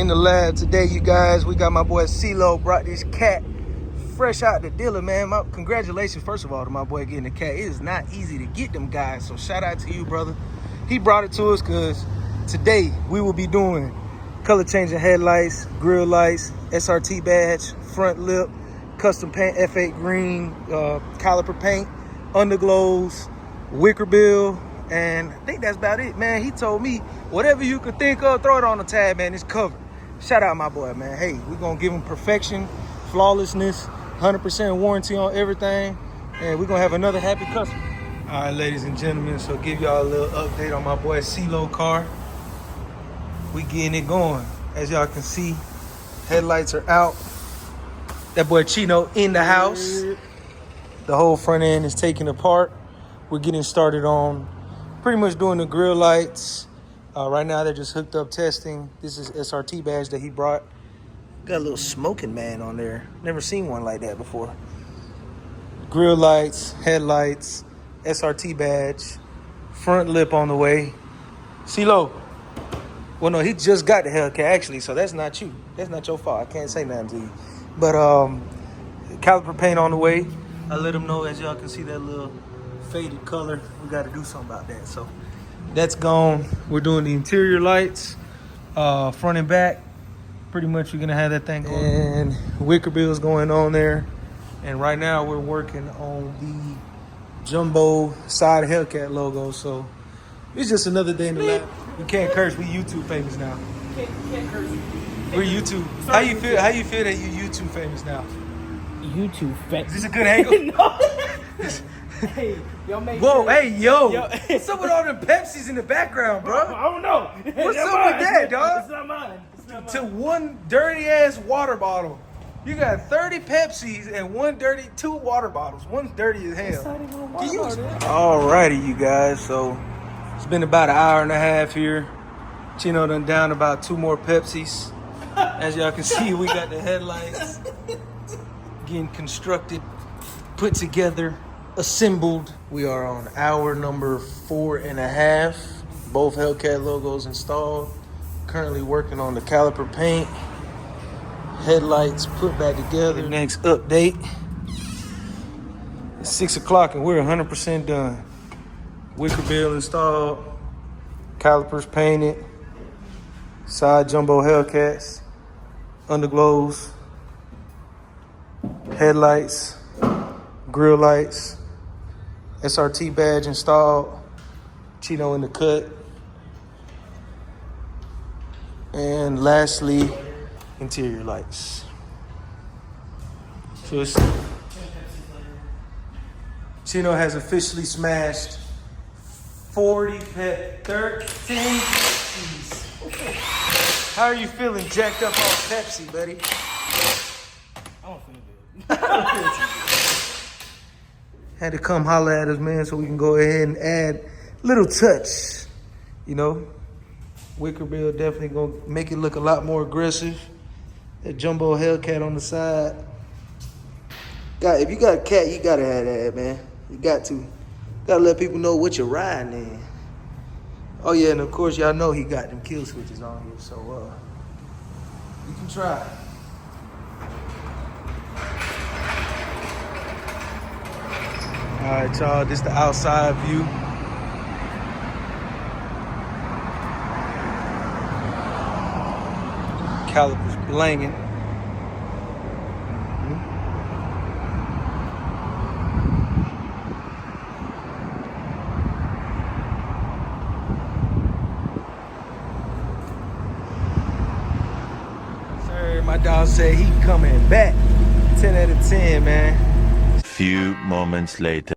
in the lab today, you guys. We got my boy Sino brought this cat fresh out the dealer, man. Congratulations, first of all, to my boy getting the cat. It is not easy to get them guys, so shout out to you, brother. He brought it to us because today we will be doing color changing headlights, grill lights, SRT badge, front lip, custom paint, F8 green, caliper paint, underglows, wicker bill, and I think that's about it, man. He told me whatever you could think of, throw it on the tab, man. It's covered. Shout out my boy, man. Hey, we're gonna give him perfection, flawlessness, 100% warranty on everything, and we're gonna have another happy customer. All right, ladies and gentlemen, so give y'all a little update on my boy Silo car. We getting it going. As y'all can see, headlights are out. That boy Chino in the house. The whole front end is taken apart. We're getting started on pretty much doing the grill lights. Right now they're just hooked up testing. This is SRT badge that he brought. Got a little smoking man on there. Never seen one like that before. Grill lights, headlights, SRT badge, front lip on the way. CeeLo. Well, no, he just got the Hellcat actually, so that's not you. That's not your fault. I can't say nothing to you. But caliper paint on the way. I let him know, as y'all can see that little faded color. We got to do something about that. So that's gone. We're doing the interior lights, front and back. Pretty much you're gonna have that thing going. And wicker bills going on there. And right now we're working on the jumbo side Hellcat logo. So it's just another day in the lab. We can't curse. We YouTube famous now. You can't curse. We're YouTube. How you feel? How you feel that you YouTube famous now? YouTube famous. Is this a good angle? No. Hey, yo, make Whoa, sure. hey, yo. What's up with all the Pepsis in the background, bro? I don't know. What's up with that, dog? It's not mine. It's not mine. To one dirty ass water bottle. You got 30 Pepsis and two water bottles. One's dirty as hell. Alrighty, you guys. So it's been about an hour and a half here. Chino done down about 2 more Pepsis. As y'all can see, we got the headlights getting constructed, put together, assembled. We are on hour number 4.5. Both Hellcat logos installed. Currently working on the caliper paint. Headlights put back together. Next update. It's 6 o'clock and we're 100% done. Wicker bill installed. Calipers painted. Side jumbo Hellcats. Underglows. Headlights. Grill lights. SRT badge installed. Chino in the cut. And lastly, interior lights. So it's, Chino has officially smashed 13 Pepsis. How are you feeling jacked up on Pepsi, buddy? I don't feel good. Had to come holler at us, man, so we can go ahead and add a little touch, you know. Wicker bill definitely gonna make it look a lot more aggressive. That jumbo Hellcat on the side. If you got a cat, you gotta have that, man. You got to. Gotta let people know what you're riding in. Oh yeah, and of course y'all know he got them kill switches on here, so you can try. All right, y'all, this is the outside view. Calipers blanging. Sir, my dog said he coming back. 10 out of 10, man. Few moments later.